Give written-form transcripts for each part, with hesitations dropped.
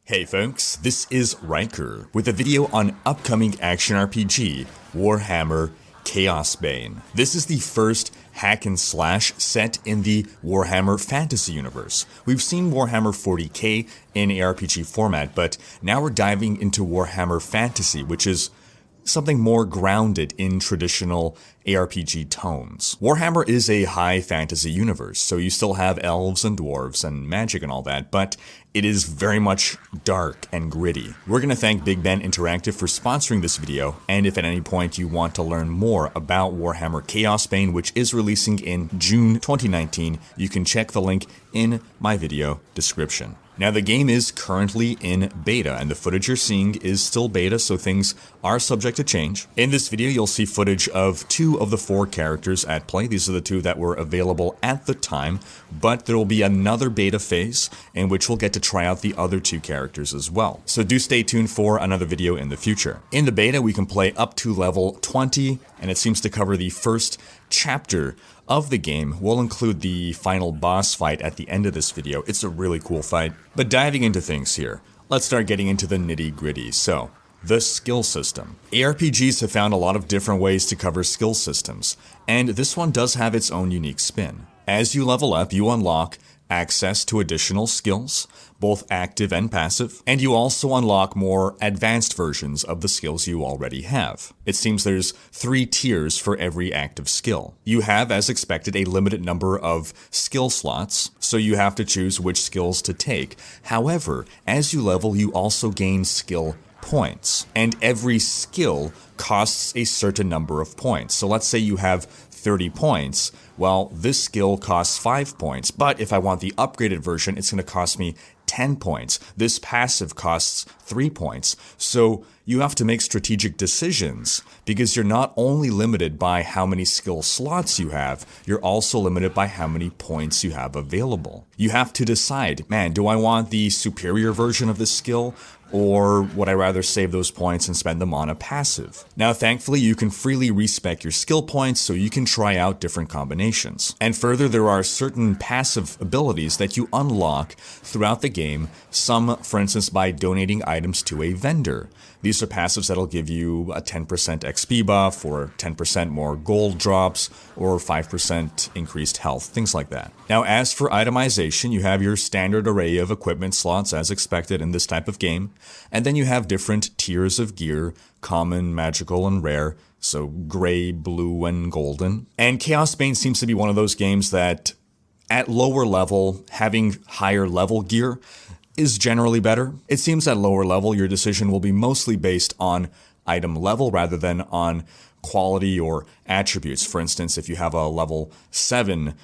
Hey folks, this is Riker with a video on upcoming action RPG, Warhammer Chaosbane. This is the first hack and slash set in the Warhammer fantasy universe. We've seen Warhammer 40k in aRPG format, but now we're diving into Warhammer Fantasy, which is something more grounded in traditional aRPG tones. Warhammer is a high fantasy universe, so you still have elves and dwarves and magic and all that, but it is very much dark and gritty. We're going to thank Big Ben Interactive for sponsoring this video, and if at any point you want to learn more about Warhammer Chaosbane, which is releasing in June 2019, you can check the link in my video description. Now, the game is currently in beta, and the footage you're seeing is still beta, so things are subject to change. In this video, you'll see footage of 2 of the 4 characters at play. These are the 2 that were available at the time, but there will be another beta phase in which we'll get to try out the other 2 characters as well. So do stay tuned for another video in the future. In the beta, we can play up to level 20, and it seems to cover the first chapter of the game. We'll include the final boss fight at the end of this video. It's a really cool fight. But diving into things here, let's start getting into the nitty-gritty. So, the skill system. aRPGs have found a lot of different ways to cover skill systems, and this one does have its own unique spin. As you level up, you unlock access to additional skills, both active and passive, and you also unlock more advanced versions of the skills you already have. It seems there's 3 tiers for every active skill. You have, as expected, a limited number of skill slots, so you have to choose which skills to take. However, as you level, you also gain skill points, and every skill costs a certain number of points. So let's say you have 30 points, well, this skill costs 5 points, but if I want the upgraded version, it's going to cost me 10 points. This passive costs 3 points. So you have to make strategic decisions because you're not only limited by how many skill slots you have, you're also limited by how many points you have available. You have to decide, man, do I want the superior version of this skill, or would I rather save those points and spend them on a passive? Now, thankfully, you can freely respec your skill points so you can try out different combinations. And further, there are certain passive abilities that you unlock throughout the game, some, for instance, by donating items to a vendor. These are passives that'll give you a 10% XP buff, or 10% more gold drops, or 5% increased health, things like that. Now, as for itemization, you have your standard array of equipment slots as expected in this type of game, and then you have different tiers of gear, common, magical, and rare, so gray, blue, and golden. And Chaosbane seems to be one of those games that, at lower level, having higher level gear is generally better. It seems at lower level, your decision will be mostly based on item level rather than on quality or attributes. For instance, if you have a level 7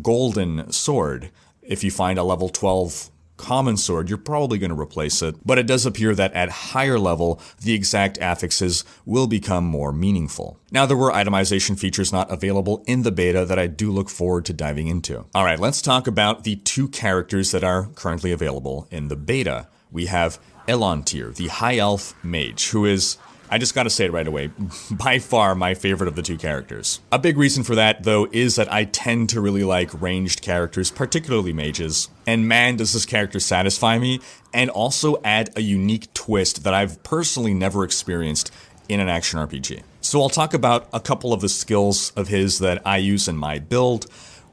golden sword, if you find a level 12 common sword, you're probably going to replace it. But it does appear that at higher level, the exact affixes will become more meaningful. Now, there were itemization features not available in the beta that I do look forward to diving into. All right, let's talk about the 2 characters that are currently available in the beta. We have Elontir, the High Elf Mage, who is, I just gotta say it right away, by far my favorite of the 2 characters. A big reason for that, though, is that I tend to really like ranged characters, particularly mages. And man, does this character satisfy me, and also add a unique twist that I've personally never experienced in an action RPG. So I'll talk about a couple of the skills of his that I use in my build.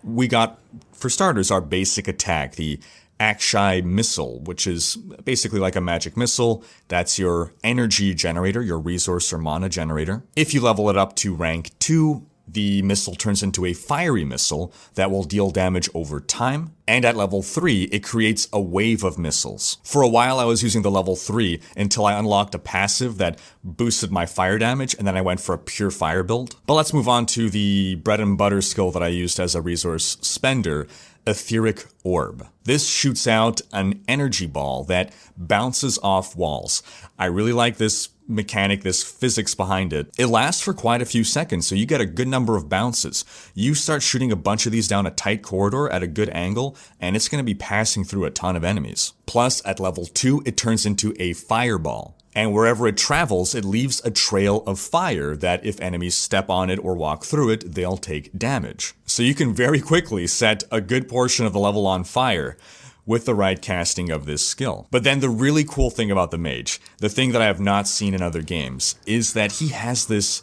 We got, for starters, our basic attack, the Akshai missile, which is basically like a magic missile. That's your energy generator, your resource or mana generator. If you level it up to rank 2, the missile turns into a fiery missile that will deal damage over time. And at level 3, it creates a wave of missiles. For a while, I was using the level 3 until I unlocked a passive that boosted my fire damage, and then I went for a pure fire build. But let's move on to the bread and butter skill that I used as a resource spender, Atheria Orb. This shoots out an energy ball that bounces off walls. I really like this mechanic, this physics behind it. It lasts for quite a few seconds, so you get a good number of bounces. You start shooting a bunch of these down a tight corridor at a good angle, and it's going to be passing through a ton of enemies. Plus, at level 2, it turns into a fireball. And wherever it travels, it leaves a trail of fire that if enemies step on it or walk through it, they'll take damage. So you can very quickly set a good portion of the level on fire, with the right casting of this skill. But then the really cool thing about the mage, the thing that I have not seen in other games, is that he has this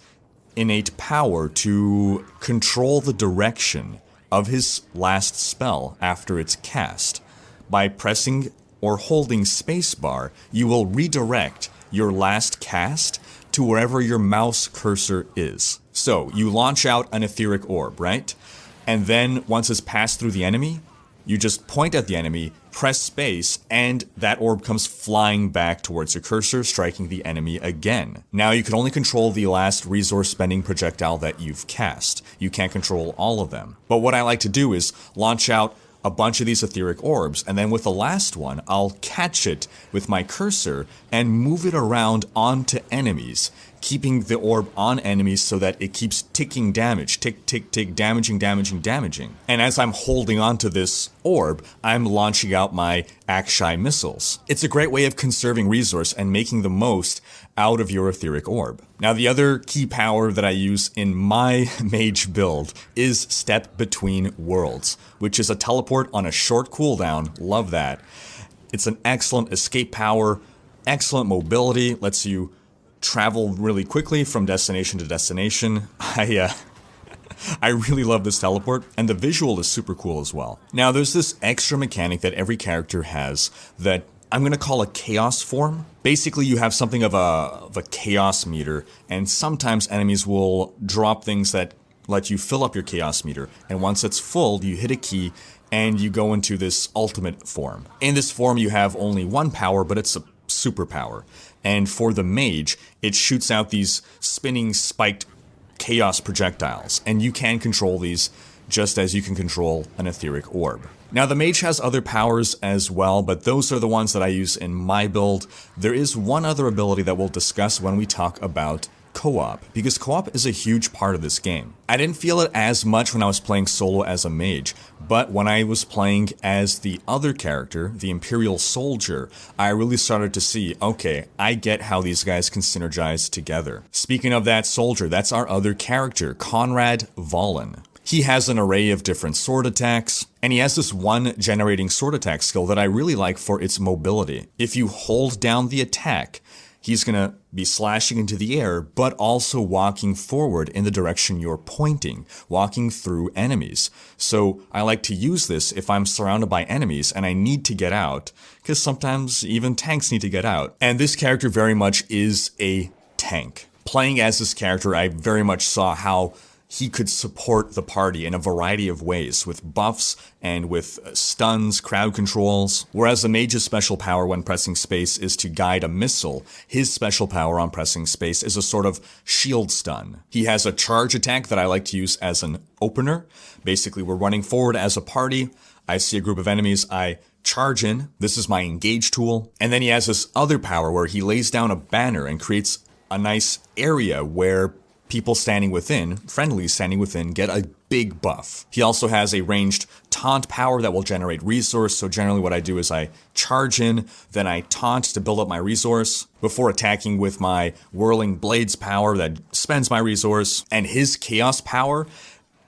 innate power to control the direction of his last spell after it's cast. By pressing or holding spacebar, you will redirect your last cast to wherever your mouse cursor is. So you launch out an Etheric Orb, right? And then once it's passed through the enemy, you just point at the enemy, press space, and that orb comes flying back towards your cursor, striking the enemy again. Now you can only control the last resource spending projectile that you've cast. You can't control all of them. But what I like to do is launch out a bunch of these etheric orbs, and then with the last one, I'll catch it with my cursor and move it around onto enemies, keeping the orb on enemies so that it keeps ticking damage, tick, tick, tick, damaging. And as I'm holding onto this orb, I'm launching out my Akshai missiles. It's a great way of conserving resource and making the most out of your etheric orb. Now, the other key power that I use in my mage build is Step Between Worlds, which is a teleport on a short cooldown. Love that. It's an excellent escape power, excellent mobility, lets you travel really quickly from destination to destination. I really love this teleport, and the visual is super cool as well. Now, there's this extra mechanic that every character has that I'm going to call a chaos form. Basically, you have something of a chaos meter, and sometimes enemies will drop things that let you fill up your chaos meter, and once it's full, you hit a key, and you go into this ultimate form. In this form, you have only one power, but it's a superpower. And for the mage, it shoots out these spinning, spiked chaos projectiles, and you can control these just as you can control an etheric orb. Now, the mage has other powers as well, but those are the ones that I use in my build. There is one other ability that we'll discuss when we talk about co-op, because co-op is a huge part of this game. I didn't feel it as much when I was playing solo as a mage, but when I was playing as the other character, the Imperial Soldier, I really started to see, okay, I get how these guys can synergize together. Speaking of that soldier, that's our other character, Conrad Valen. He has an array of different sword attacks, and he has this one generating sword attack skill that I really like for its mobility. If you hold down the attack, he's going to be slashing into the air, but also walking forward in the direction you're pointing, walking through enemies. So I like to use this if I'm surrounded by enemies and I need to get out, because sometimes even tanks need to get out. And this character very much is a tank. Playing as this character, I very much saw how he could support the party in a variety of ways, with buffs and with stuns, crowd controls. Whereas the mage's special power when pressing space is to guide a missile, his special power on pressing space is a sort of shield stun. He has a charge attack that I like to use as an opener. Basically, we're running forward as a party. I see a group of enemies, I charge in. This is my engage tool. And then he has this other power where he lays down a banner and creates a nice area where people standing within, friendlies standing within, get a big buff. He also has a ranged taunt power that will generate resource, so generally what I do is I charge in, then I taunt to build up my resource, before attacking with my Whirling Blades power that spends my resource, and his Chaos power,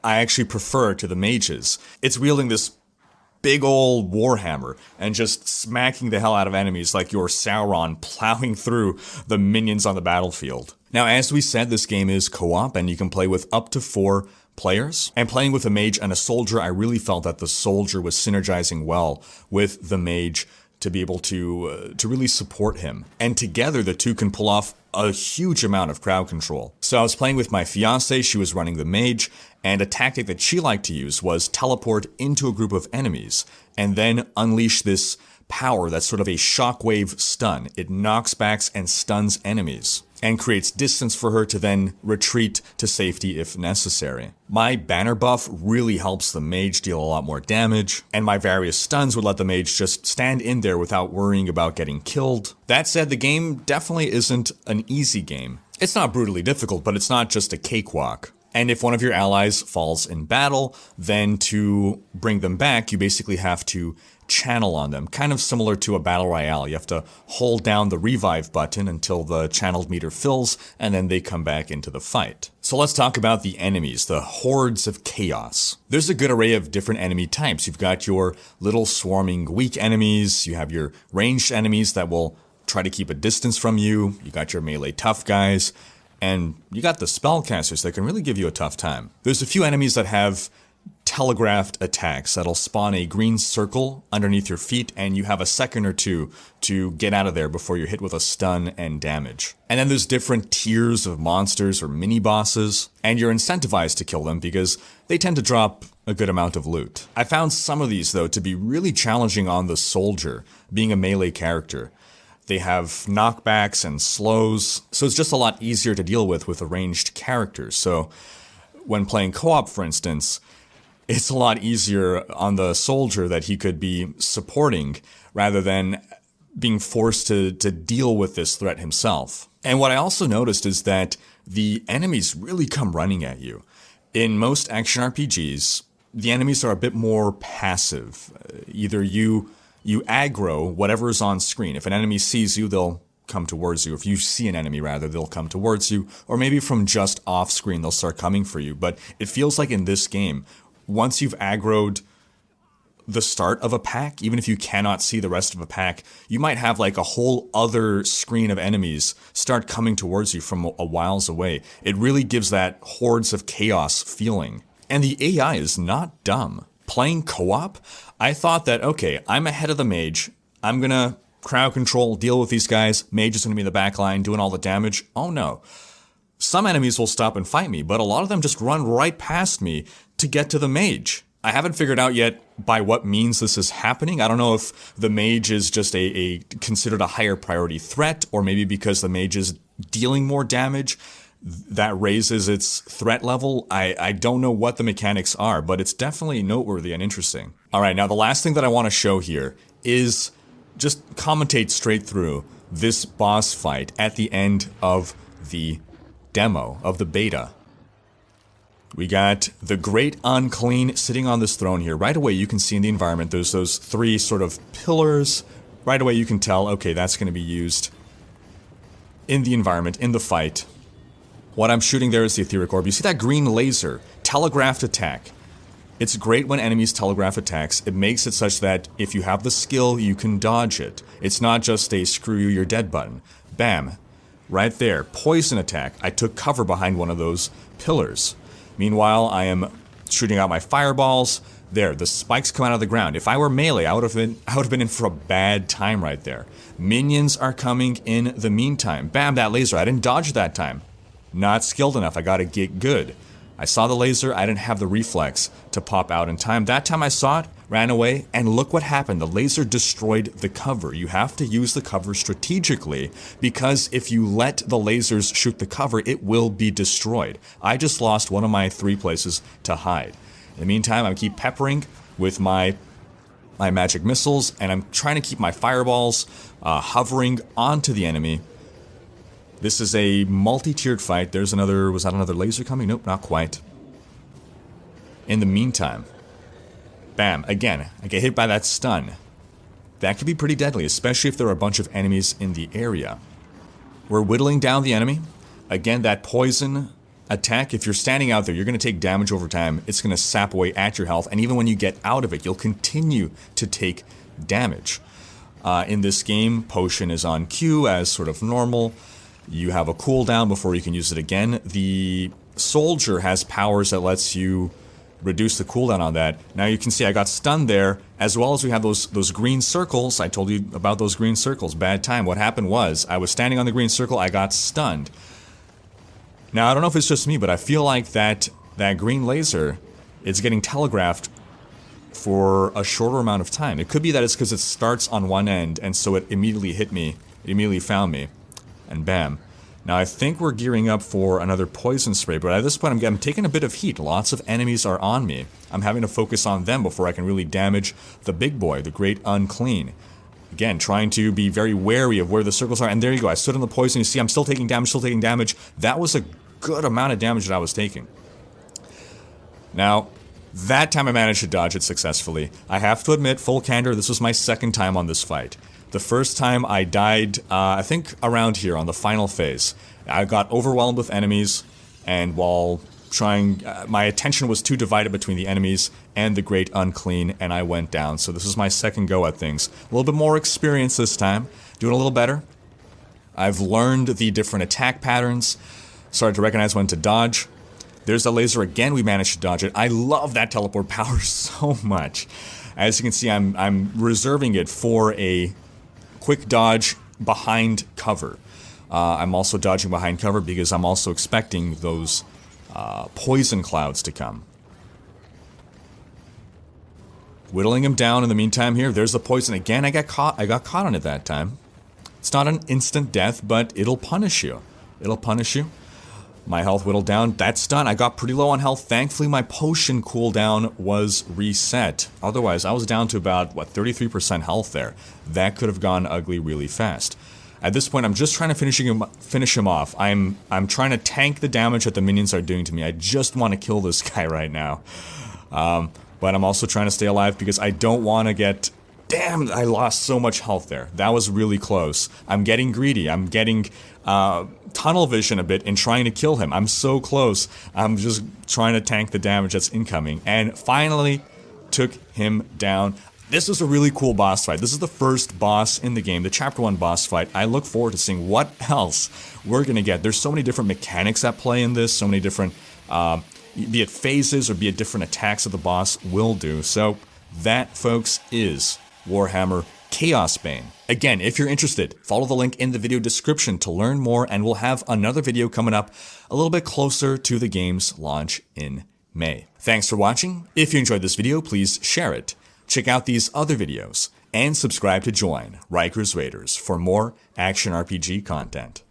I actually prefer to the mage's. It's wielding this big old warhammer and just smacking the hell out of enemies like your Sauron plowing through the minions on the battlefield. Now, as we said, this game is co-op and you can play with up to 4 players. And playing with a mage and a soldier, I really felt that the soldier was synergizing well with the mage to be able to really support him. And together, the two can pull off a huge amount of crowd control. So I was playing with my fiance, she was running the mage, and a tactic that she liked to use was teleport into a group of enemies and then unleash this power that's sort of a shockwave stun. It knocks back and stuns enemies and creates distance for her to then retreat to safety if necessary. My banner buff really helps the mage deal a lot more damage, and my various stuns would let the mage just stand in there without worrying about getting killed. That said, the game definitely isn't an easy game. It's not brutally difficult, but it's not just a cakewalk. And if one of your allies falls in battle, then to bring them back, you basically have to channel on them, kind of similar to a battle royale. You have to hold down the revive button until the channeled meter fills, and then they come back into the fight. So let's talk about the enemies, the hordes of chaos. There's a good array of different enemy types. You've got your little swarming weak enemies, you have your ranged enemies that will try to keep a distance from you, you got your melee tough guys, and you got the spellcasters that can really give you a tough time. There's a few enemies that have telegraphed attacks that'll spawn a green circle underneath your feet, and you have a second or two to get out of there before you're hit with a stun and damage. And then there's different tiers of monsters or mini bosses, and you're incentivized to kill them because they tend to drop a good amount of loot. I found some of these though to be really challenging on the soldier, being a melee character. They have knockbacks and slows, so it's just a lot easier to deal with a ranged character. So when playing co-op, for instance, it's a lot easier on the soldier that he could be supporting rather than being forced to deal with this threat himself. And what I also noticed is that the enemies really come running at you. In most action RPGs, the enemies are a bit more passive. Either you aggro whatever's on screen. If an enemy sees you, they'll come towards you. If you see an enemy, rather, they'll come towards you. Or maybe from just off screen, they'll start coming for you. But it feels like in this game, once you've aggroed the start of a pack, even if you cannot see the rest of a pack, you might have like a whole other screen of enemies start coming towards you from a whiles away. It really gives that hordes of chaos feeling. And the AI is not dumb. Playing co-op, I thought that, okay, I'm ahead of the mage. I'm gonna crowd control, deal with these guys. Mage is gonna be in the back line doing all the damage. Oh no. Some enemies will stop and fight me, but a lot of them just run right past me to get to the mage. I haven't figured out yet by what means this is happening. I don't know if the mage is just considered a higher priority threat, or maybe because the mage is dealing more damage, that raises its threat level. I don't know what the mechanics are, but it's definitely noteworthy and interesting. All right, now the last thing that I want to show here is just commentate straight through this boss fight at the end of the demo, of the beta. We got the Great Unclean sitting on this throne here. Right away you can see in the environment there's those three sort of pillars. Right away you can tell, okay, that's going to be used in the environment, in the fight. What I'm shooting there is the Atheria Orb. You see that green laser? Telegraphed attack. It's great when enemies telegraph attacks. It makes it such that if you have the skill, you can dodge it. It's not just a screw you, you're dead button. Bam. Right there. Poison attack. I took cover behind one of those pillars. Meanwhile, I am shooting out my fireballs. There, the spikes come out of the ground. If I were melee, I would have been in for a bad time right there. Minions are coming in the meantime. Bam, that laser. I didn't dodge that time. Not skilled enough. I gotta get good. I saw the laser. I didn't have the reflex to pop out in time. That time I saw it, ran away, and look what happened. The laser destroyed the cover. You have to use the cover strategically, because if you let the lasers shoot the cover, it will be destroyed. I just lost one of my 3 places to hide. In the meantime, I keep peppering with my magic missiles, and I'm trying to keep my fireballs hovering onto the enemy. This is a multi-tiered fight. There's another, was that another laser coming? Nope, not quite. In the meantime, bam, again, I get hit by that stun. That could be pretty deadly, especially if there are a bunch of enemies in the area. We're whittling down the enemy. Again, that poison attack, if you're standing out there, you're going to take damage over time. It's going to sap away at your health, and even when you get out of it, you'll continue to take damage. In this game, potion is on Q as sort of normal. You have a cooldown before you can use it again. The soldier has powers that lets you reduce the cooldown on that. Now you can see I got stunned there, as well as we have those green circles. I told you about those green circles. Bad time. What happened was, I was standing on the green circle, I got stunned. Now I don't know if it's just me, but I feel like that green laser is getting telegraphed for a shorter amount of time. It could be that it's because it starts on one end, and so it immediately hit me. It immediately found me. And bam. Now I think we're gearing up for another poison spray, but at this point I'm taking a bit of heat. Lots of enemies are on me. I'm having to focus on them before I can really damage the big boy, the Great Unclean. Again, trying to be very wary of where the circles are. And there you go, I stood in the poison. You see I'm still taking damage, That was a good amount of damage that I was taking. Now, That time I managed to dodge it successfully. I have to admit, full candor, this was my second time on this fight. The first time I died, I think around here on the final phase. I got overwhelmed with enemies, and while trying, my attention was too divided between the enemies and the Great Unclean, and I went down. So this is my second go at things. A little bit more experience this time, doing a little better. I've learned the different attack patterns, started to recognize when to dodge. There's a laser again, we managed to dodge it. I love that teleport power so much. As you can see, I'm reserving it for a quick dodge behind cover. I'm also dodging behind cover because I'm also expecting those poison clouds to come. Whittling him down in the meantime here. There's the poison again. I got caught on it that time. It's not an instant death, but it'll punish you. It'll punish you. My health whittled down. That's done. I got pretty low on health. Thankfully, my potion cooldown was reset. Otherwise, I was down to about, 33% health there. That could have gone ugly really fast. At this point, I'm just trying to finish him off. I'm trying to tank the damage that the minions are doing to me. I just want to kill this guy right now. But I'm also trying to stay alive because I don't want to get... Damn, I lost so much health there. That was really close. I'm getting greedy. I'm getting tunnel vision a bit and trying to kill him. I'm so close. I'm just trying to tank the damage that's incoming. And finally took him down. This was a really cool boss fight. This is the first boss in the game, the Chapter 1 boss fight. I look forward to seeing what else we're going to get. There's so many different mechanics at play in this, so many different, be it phases or be it different attacks that the boss will do. So that, folks, is Warhammer Chaosbane. Again, if you're interested, follow the link in the video description to learn more, and we'll have another video coming up a little bit closer to the game's launch in May. Thanks for watching. If you enjoyed this video, please share it. Check out these other videos, and subscribe to join Riker's Raiders for more action RPG content.